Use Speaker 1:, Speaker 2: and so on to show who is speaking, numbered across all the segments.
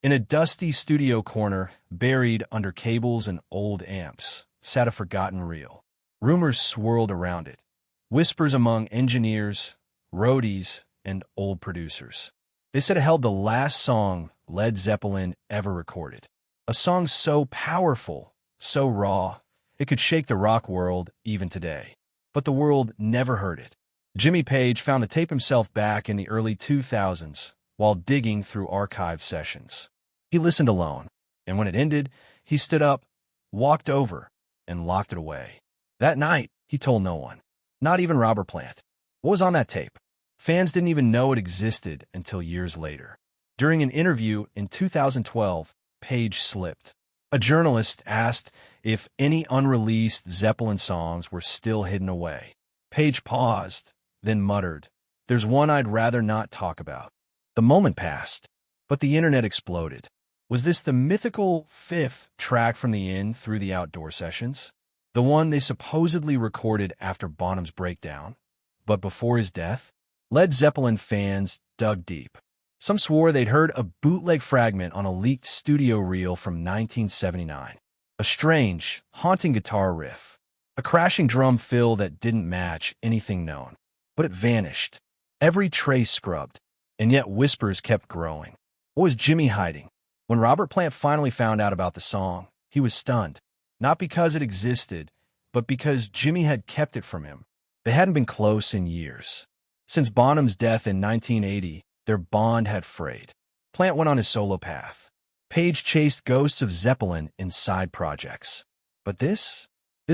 Speaker 1: In a dusty studio corner, buried under cables and old amps, sat a forgotten reel. Rumors swirled around it, whispers among engineers, roadies, and old producers. They said it held the last song Led Zeppelin ever recorded. A song so powerful, so raw, it could shake the rock world even today. But the world never heard it. Jimmy Page found the tape himself back in the early 2000s while digging through archive sessions. He listened alone, and when it ended, he stood up, walked over, and locked it away. That night, he told no one, not even Robert Plant. What was on that tape? Fans didn't even know it existed until years later. During an interview in 2012, Page slipped. A journalist asked if any unreleased Zeppelin songs were still hidden away. Page paused, then muttered, "There's one I'd rather not talk about." The moment passed, but the internet exploded. Was this the mythical fifth track from the In Through the Outdoor sessions? The one they supposedly recorded after Bonham's breakdown, but before his death? Led Zeppelin fans dug deep. Some swore they'd heard a bootleg fragment on a leaked studio reel from 1979. A strange, haunting guitar riff. A crashing drum fill that didn't match anything known. But it vanished. Every trace scrubbed. And yet whispers kept growing. What was Jimmy hiding? When Robert Plant finally found out about the song, he was stunned. Not because it existed, but because Jimmy had kept it from him. They hadn't been close in years. Since Bonham's death in 1980, their bond had frayed. Plant went on his solo path. Page chased ghosts of Zeppelin in side projects. But this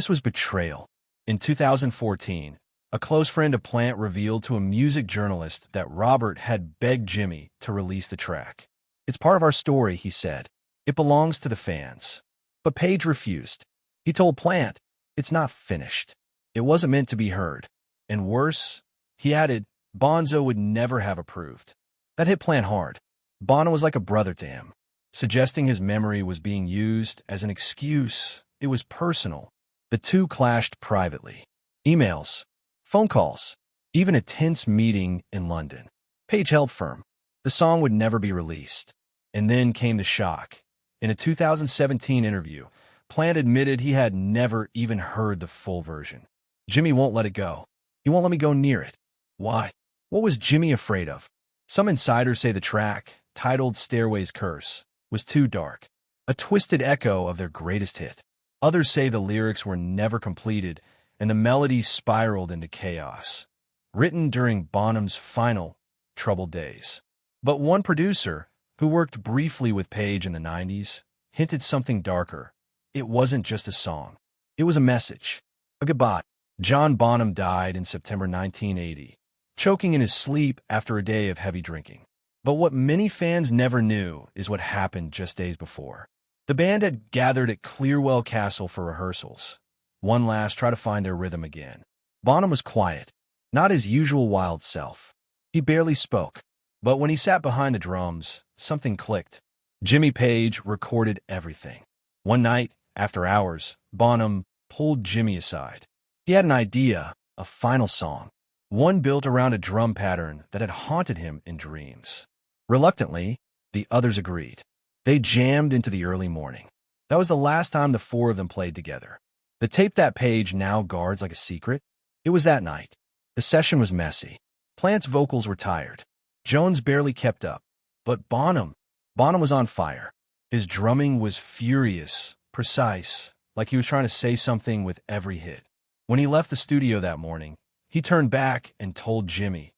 Speaker 1: was betrayal. In 2014, a close friend of Plant revealed to a music journalist that Robert had begged Jimmy to release the track. "It's part of our story," he said. "It belongs to the fans." But Page refused. He told Plant, "It's not finished. It wasn't meant to be heard." And worse, he added, Bonzo would never have approved. That hit Plant hard. Bonham was like a brother to him. Suggesting his memory was being used as an excuse, it was personal. The two clashed privately. Emails, phone calls, even a tense meeting in London. Page held firm. The song would never be released. And then came the shock. In a 2017 interview, Plant admitted he had never even heard the full version. "Jimmy won't let it go. He won't let me go near it." Why? What was Jimmy afraid of? Some insiders say the track, titled Stairway's Curse, was too dark, a twisted echo of their greatest hit. Others say the lyrics were never completed and the melody spiraled into chaos, written during Bonham's final troubled days. But one producer, who worked briefly with Page in the 90s, hinted something darker. It wasn't just a song. It was a message, a goodbye. John Bonham died in September 1980, choking in his sleep after a day of heavy drinking. But what many fans never knew is what happened just days before. The band had gathered at Clearwell Castle for rehearsals. One last try to find their rhythm again. Bonham was quiet, not his usual wild self. He barely spoke. But when he sat behind the drums, something clicked. Jimmy Page recorded everything. One night, after hours, Bonham pulled Jimmy aside. He had an idea, a final song, one built around a drum pattern that had haunted him in dreams. Reluctantly, the others agreed. They jammed into the early morning. That was the last time the four of them played together. The tape that Page now guards like a secret? It was that night. The session was messy. Plant's vocals were tired. Jones barely kept up. But Bonham was on fire. His drumming was furious, precise, like he was trying to say something with every hit. When he left the studio that morning, he turned back and told Jimmy,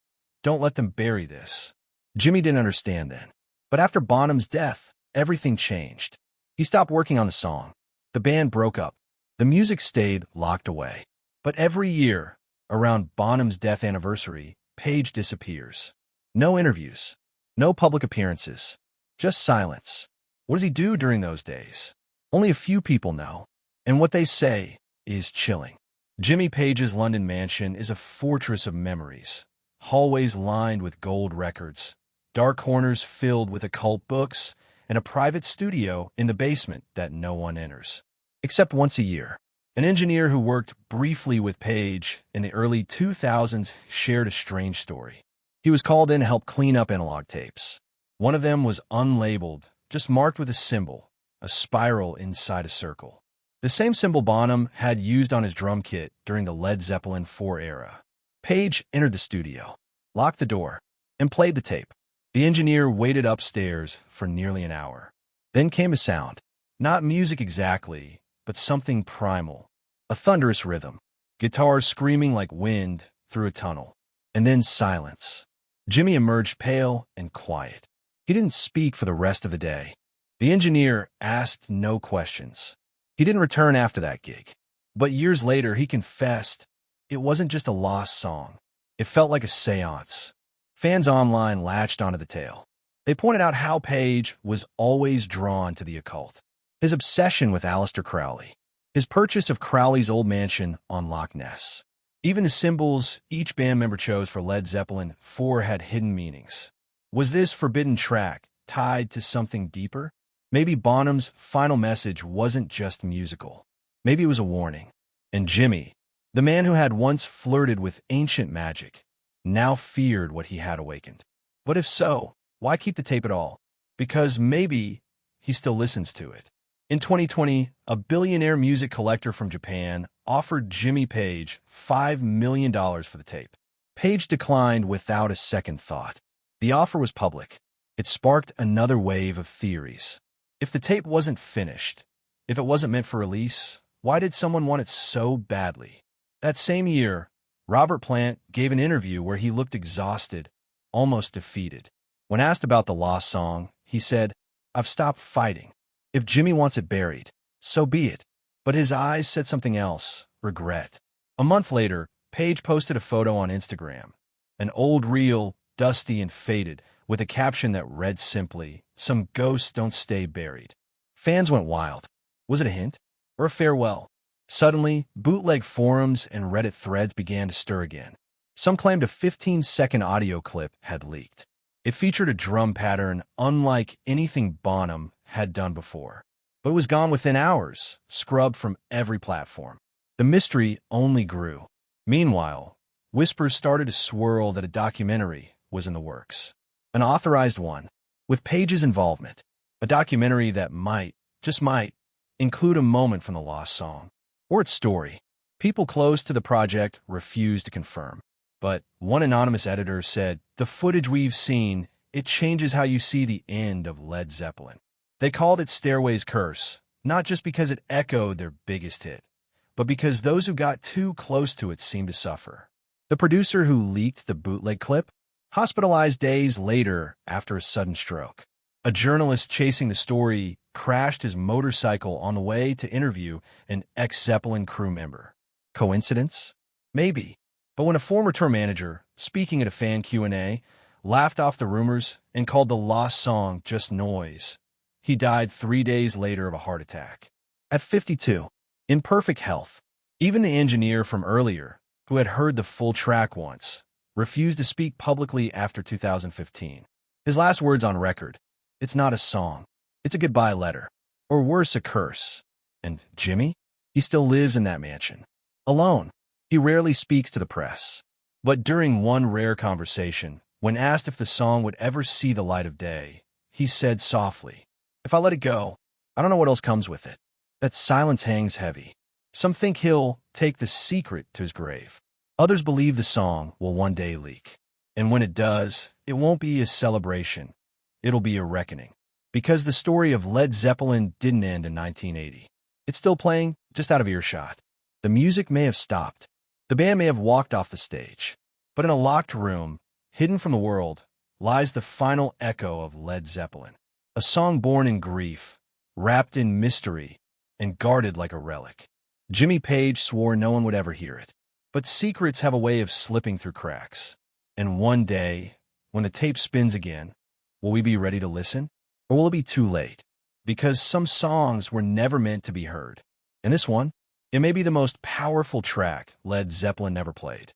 Speaker 1: "Don't let them bury this." Jimmy didn't understand then. But after Bonham's death, everything changed. He stopped working on the song. The band broke up. The music stayed locked away. But every year, around Bonham's death anniversary, Page disappears. No interviews, no public appearances, just silence. What does he do during those days? Only a few people know, and what they say is chilling. Jimmy Page's London mansion is a fortress of memories. Hallways lined with gold records, dark corners filled with occult books, and a private studio in the basement that no one enters. Except once a year. An engineer who worked briefly with Page in the early 2000s shared a strange story. He was called in to help clean up analog tapes. One of them was unlabeled, just marked with a symbol, a spiral inside a circle. The same symbol Bonham had used on his drum kit during the Led Zeppelin 4 era. Page entered the studio, locked the door, and played the tape. The engineer waited upstairs for nearly an hour. Then came a sound. Not music exactly, but something primal. A thunderous rhythm. Guitars screaming like wind through a tunnel. And then silence. Jimmy emerged pale and quiet. He didn't speak for the rest of the day. The engineer asked no questions. He didn't return after that gig. But years later, he confessed it wasn't just a lost song. It felt like a seance. Fans online latched onto the tale. They pointed out how Page was always drawn to the occult. His obsession with Aleister Crowley. His purchase of Crowley's old mansion on Loch Ness. Even the symbols each band member chose for Led Zeppelin 4 had hidden meanings. Was this forbidden track tied to something deeper? Maybe Bonham's final message wasn't just musical. Maybe it was a warning. And Jimmy, the man who had once flirted with ancient magic, now feared what he had awakened. But if so, why keep the tape at all? Because maybe he still listens to it. In 2020, a billionaire music collector from Japan offered Jimmy Page $5 million for the tape. Page declined without a second thought. The offer was public. It sparked another wave of theories. If the tape wasn't finished, if it wasn't meant for release, why did someone want it so badly? That same year, Robert Plant gave an interview where he looked exhausted, almost defeated. When asked about the lost song, he said, "I've stopped fighting. If Jimmy wants it buried, so be it." But his eyes said something else, regret. A month later, Page posted a photo on Instagram, an old reel, dusty and faded, with a caption that read simply, "Some ghosts don't stay buried." Fans went wild. Was it a hint? Or a farewell? Suddenly, bootleg forums and Reddit threads began to stir again. Some claimed a 15-second audio clip had leaked. It featured a drum pattern unlike anything Bonham had done before. But it was gone within hours, scrubbed from every platform. The mystery only grew. Meanwhile, whispers started to swirl that a documentary was in the works. An authorized one, with Page's involvement. A documentary that might, just might, include a moment from the lost song. Or its story. People close to the project refused to confirm. But one anonymous editor said, "The footage we've seen, it changes how you see the end of Led Zeppelin." They called it Stairway's curse, not just because it echoed their biggest hit, but because those who got too close to it seemed to suffer. The producer who leaked the bootleg clip, hospitalized days later after a sudden stroke. A journalist chasing the story crashed his motorcycle on the way to interview an ex-Zeppelin crew member. Coincidence? Maybe. But when a former tour manager, speaking at a fan Q&A, laughed off the rumors and called the lost song just noise, he died 3 days later of a heart attack. At 52, in perfect health, even the engineer from earlier, who had heard the full track once, refused to speak publicly after 2015. His last words on record, "It's not a song. It's a goodbye letter." Or worse, a curse. And Jimmy? He still lives in that mansion. Alone. He rarely speaks to the press. But during one rare conversation, when asked if the song would ever see the light of day, he said softly, "If I let it go, I don't know what else comes with it." That silence hangs heavy. Some think he'll take the secret to his grave. Others believe the song will one day leak. And when it does, it won't be a celebration. It'll be a reckoning. Because the story of Led Zeppelin didn't end in 1980. It's still playing, just out of earshot. The music may have stopped. The band may have walked off the stage. But in a locked room, hidden from the world, lies the final echo of Led Zeppelin. A song born in grief, wrapped in mystery, and guarded like a relic. Jimmy Page swore no one would ever hear it. But secrets have a way of slipping through cracks. And one day, when the tape spins again, will we be ready to listen? Or will it be too late? Because some songs were never meant to be heard. And this one, it may be the most powerful track Led Zeppelin never played.